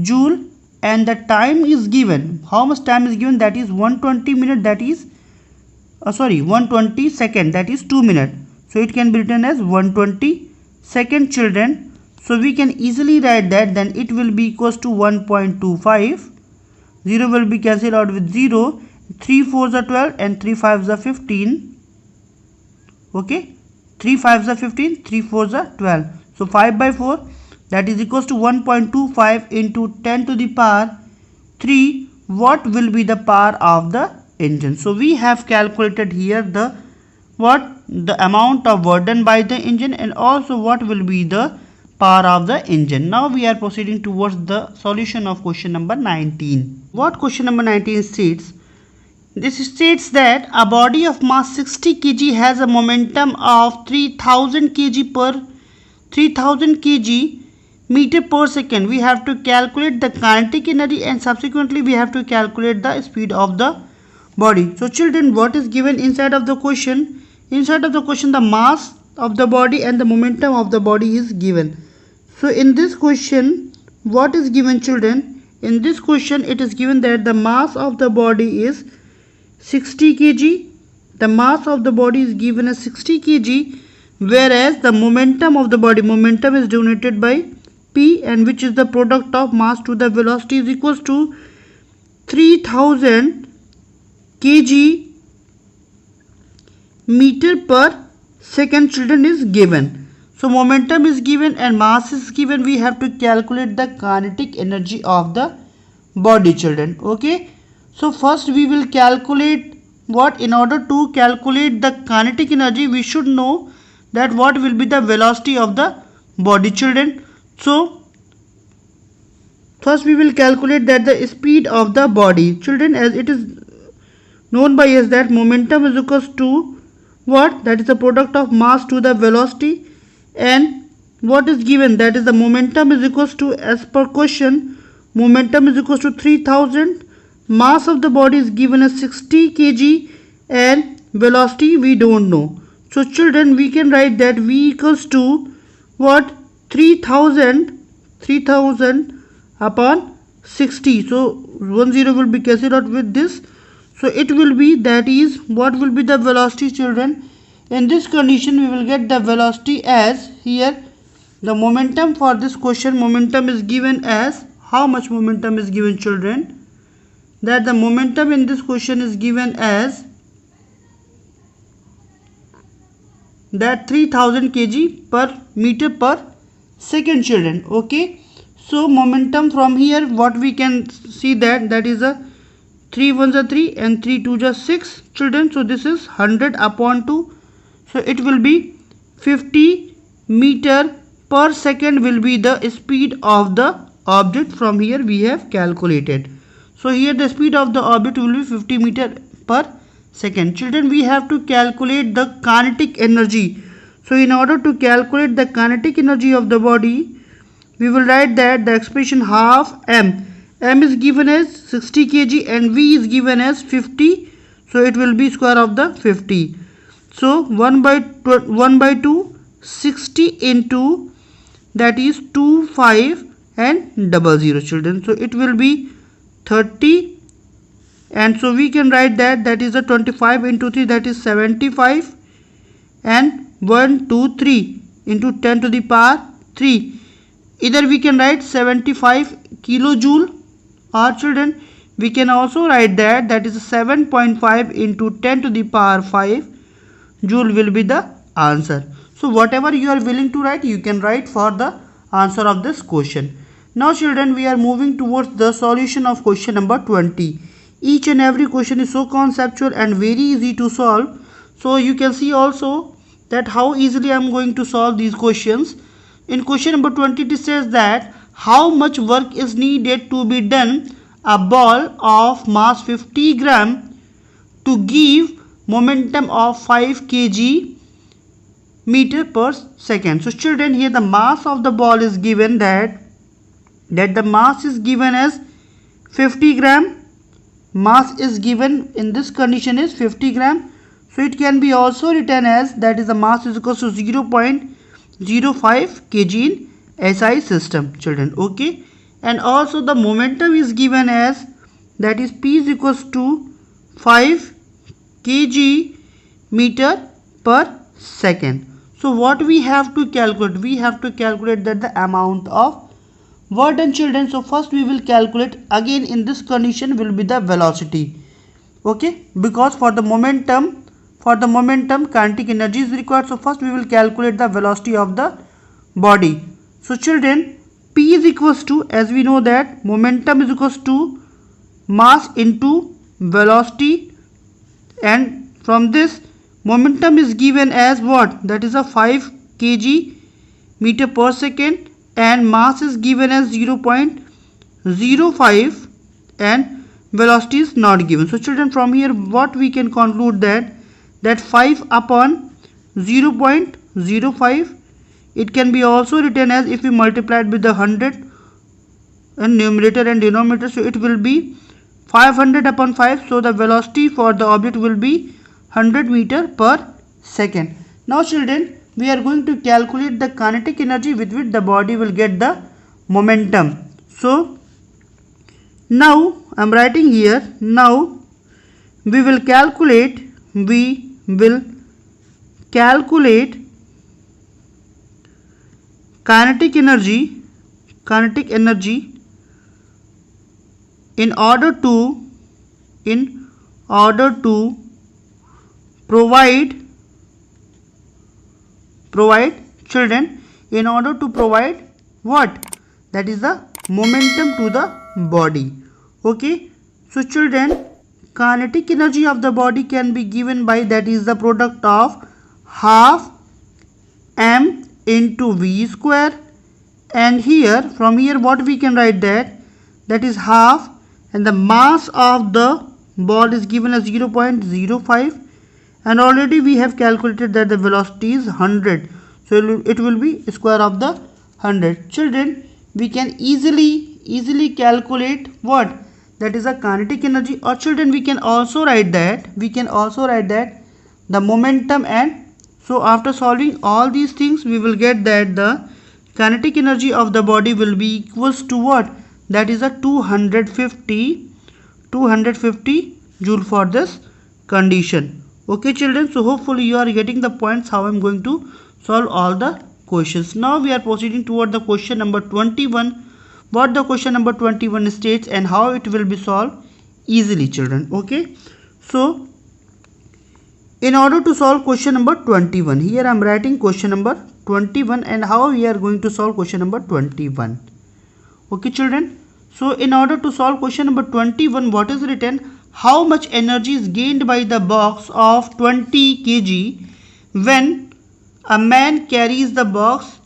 joule, and the time is given. How much time is given? That is 120 minutes, that is 120 second, that is 2 minutes. So it can be written as 120 second children. So we can easily write that, then it will be equals to 1.25. 0 will be cancelled out with 0. 3 4s are 12 and 3 5s are 15. Okay, 3 5s are 15, 3 4s are 12. So 5 by 4, that is equals to 1.25 into 10 to the power 3. What will be the power of the engine? So we have calculated here the amount of work done by the engine, and also what will be the power of the engine. Now we are proceeding towards the solution of question number 19. What question number 19 states? This states that a body of mass 60 kg has a momentum of 3000 kg meter per second. We have to calculate the kinetic energy, and subsequently we have to calculate the speed of the body. So children, what is given inside of the question? Inside of the question, the mass of the body and the momentum of the body is given. So in this question, what is given children? In this question, it is given that the mass of the body is 60 kg. The mass of the body is given as 60 kg, whereas the momentum of the body, momentum is denoted by P, and which is the product of mass to the velocity, is equals to 3000 kg meter per second children is given. So momentum is given and mass is given. We have to calculate the kinetic energy of the body children. Okay, so first we will calculate what? In order to calculate the kinetic energy, we should know that what will be the velocity of the body children. So first we will calculate that the speed of the body children, as it is known by us that momentum is equals to what? That is the product of mass to the velocity, and what is given, that is the momentum is equals to, as per question, momentum is equals to 3000. Mass of the body is given as 60 kg and velocity we don't know. So children, we can write that V equals to what? 3000 upon 60. So 10 will be cancelled out with this. So it will be, that is, what will be the velocity children? In this condition we will get the velocity as, here the momentum for this question, momentum is given as, how much momentum is given children? That the momentum in this question is given as that 3000 kg per meter per second children. Okay, so momentum from here, what we can see, that is a 3 1s are 3 and 3 2s are 6 children. So this is 100 upon 2. So it will be 50 meter per second will be the speed of the object. From here we have calculated. So here the speed of the object will be 50 meter per second. Children, we have to calculate the kinetic energy. So in order to calculate the kinetic energy of the body, we will write that the expression half m. M is given as 60 kg and V is given as 50. So it will be square of the 50. So 1 by 2, 60 into, that is 2 5 and 00 children. So it will be 30, and so we can write that is a 25 into 3, that is 75, and 1 2 3 into 10 to the power 3. Either we can write 75 kilojoule, or children we can also write that is 7.5 into 10 to the power 5 joule will be the answer. So whatever you are willing to write, you can write for the answer of this question. Now children, we are moving towards the solution of question number 20. Each and every question is so conceptual and very easy to solve. So you can see also that how easily I am going to solve these questions. In question number 20 it says that how much work is needed to be done a ball of mass 50 gram to give momentum of 5 kg meter per second. So children, here the mass of the ball is given that the mass is given as 50 gram. Mass is given in this condition is 50 gram. So it can be also written as that is the mass is equal to 0.05 kg in SI system, children. Okay, and also the momentum is given as that is P is equals to 5 kg meter per second. So what we have to calculate? We have to calculate that the amount of work done, children. So first we will calculate again in this condition will be the velocity. Okay, because for the momentum kinetic energy is required. So first we will calculate the velocity of the body. So children, P is equals to, as we know that momentum is equals to mass into velocity, and from this momentum is given as what? That is a 5 kg meter per second, and mass is given as 0.05 and velocity is not given. So children, from here what we can conclude that 5 upon 0.05, it can be also written as, if we multiply it with the 100 and numerator and denominator, so it will be 500 upon 5. So the velocity for the object will be 100 meter per second. Now children, we are going to calculate the kinetic energy with which the body will get the momentum. So now I am writing here, now we will calculate kinetic energy in order to provide children, in order to provide what? That is the momentum to the body. Okay, so children, kinetic energy of the body can be given by, that is the product of half m into v square, and here from here what we can write that is half, and the mass of the ball is given as 0.05, and already we have calculated that the velocity is 100, so it will be square of the 100. Children, we can easily calculate what? That is a kinetic energy. Or children, we can also write that the momentum, and so after solving all these things we will get that the kinetic energy of the body will be equals to what? That is a 250 joule for this condition. Okay children, so hopefully you are getting the points how I am going to solve all the questions. Now we are proceeding toward the question number 21. What the question number 21 states and how it will be solved easily, children. Okay, so in order to solve question number 21, here I am writing question number 21 and how we are going to solve question number 21. Okay children, so in order to solve question number 21, what is written? How much energy is gained by the box of 20 kg when a man carries the box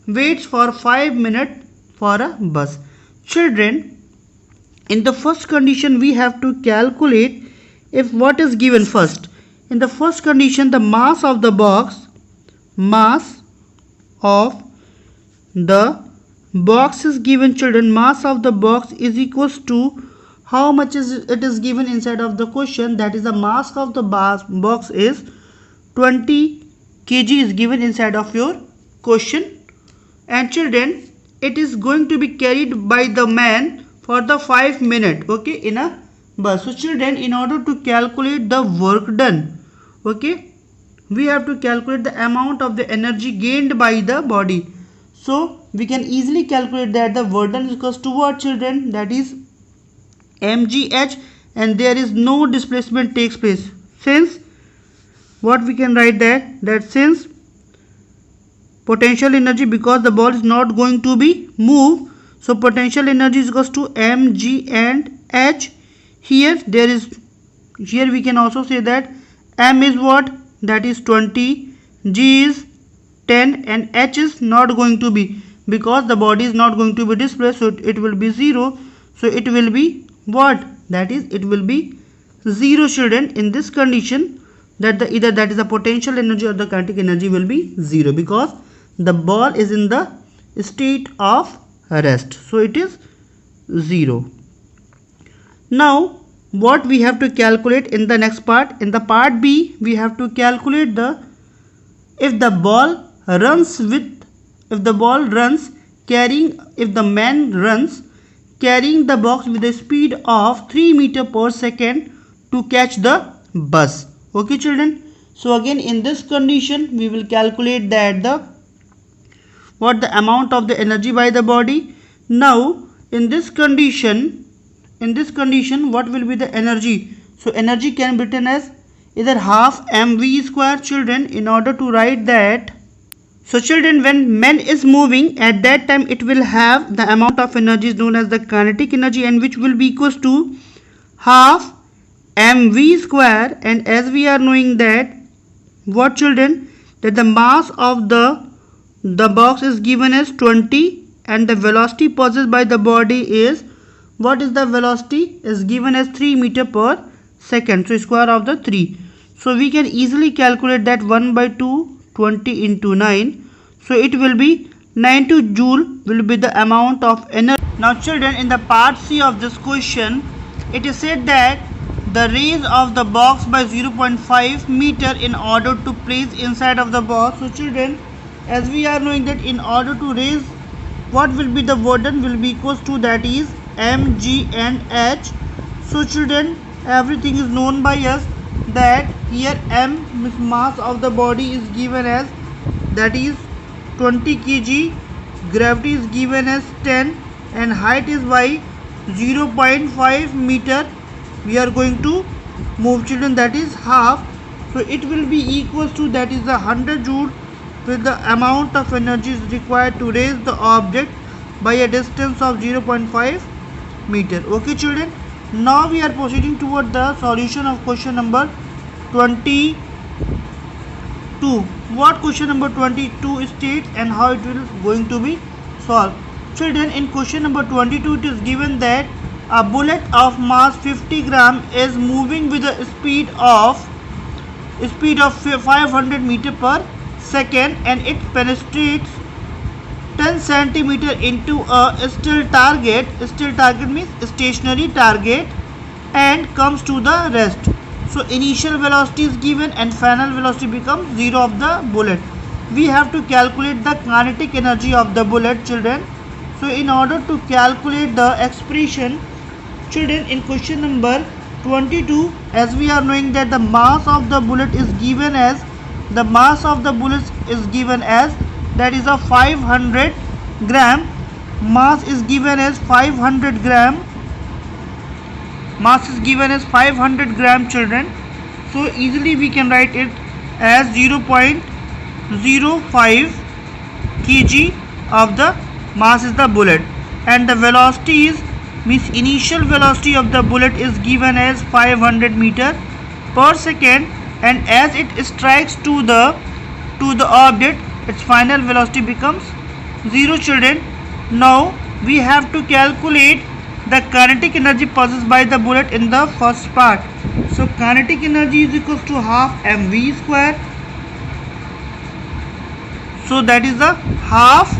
waits for 5 minutes for a bus. Children, in the first condition we have to calculate if what is given first. In the first condition, the mass of the box is given, children. Mass of the box is equals to how much is it is given inside of the question, that is the mass of the box is 20 kg is given inside of your question. And children, it is going to be carried by the man for the 5 minutes, okay, in a bus. So children, in order to calculate the work done, okay, we have to calculate the amount of the energy gained by the body. So we can easily calculate that the work done is equals to what, children? That is mgh, and there is no displacement takes place. Since what we can write that since potential energy, because the ball is not going to be moved, so potential energy is equals to mg and h. Here we can also say that m is what, that is 20, g is 10, and h is not going to be, because the body is not going to be displaced, so it will be 0. So it will be what, that is it will be 0, children, in this condition, that either that is the potential energy or the kinetic energy will be 0, because the ball is in the state of rest, so it is 0. Now what we have to calculate in the next part, in the part B, we have to calculate if the man runs carrying the box with a speed of 3 meter per second to catch the bus. Okay, children. So again, in this condition, we will calculate that the amount of the energy by the body. Now in this condition, what will be the energy? So energy can be written as either half mv square, children, in order to write that. So children, when man is moving, at that time it will have the amount of energy is known as the kinetic energy, and which will be equals to half mv square. And as we are knowing that what, children, that the mass of the box is given as 20, and the velocity possessed by the body is, what is the velocity, is given as 3 meter per second, so square of the 3. So we can easily calculate that 1 by 2, 20 into 9, so it will be 92 joule will be the amount of energy. Now children, in the part C of this question, it is said that the raise of the box by 0.5 meter in order to place inside of the box. So children, as we are knowing that in order to raise, what will be the work done will be equals to, that is mg and h. So children, everything is known by us, that here m means mass of the body is given as, that is 20 kg, gravity is given as 10, and height is by 0.5 meter we are going to move, children, that is half. So it will be equals to, that is 100 joule with the amount of energy is required to raise the object by a distance of 0.5 meter. Okay, children. Now we are proceeding toward the solution of question number 22. What question number 22 states and how it will going to be solved. Children, in question number 22 it is given that a bullet of mass 50 gram is moving with a speed of 500 meter per second, and it penetrates 10 centimeter into a still target means stationary target, and comes to the rest. So initial velocity is given and final velocity becomes 0 of the bullet. We have to calculate the kinetic energy of the bullet, children. So in order to calculate the expression, children, in question number 22, as we are knowing that the mass of the bullet is given as, that is a 500 gram. Mass is given as 500 gram. Children. So easily we can write it as 0.05 kg of the mass is the bullet, and the velocity is, means initial velocity of the bullet is given as 500 meter per second, and as it strikes to the object, its final velocity becomes 0, children. Now we have to calculate the kinetic energy possessed by the bullet in the first part. So kinetic energy is equals to half mv square. So that is the half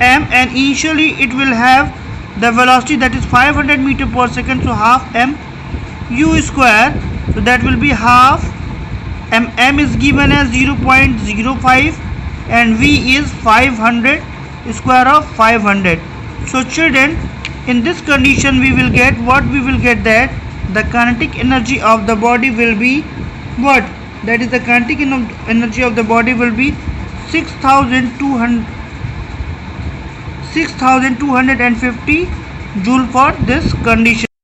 m, and initially it will have the velocity, that is 500 meter per second, so half m u square. So that will be half m is given as 0.05 and v is 500, square of 500. So children, in this condition we will get that the kinetic energy of the body will be what, that is the kinetic energy of the body will be 6,200 6250 joule for this condition.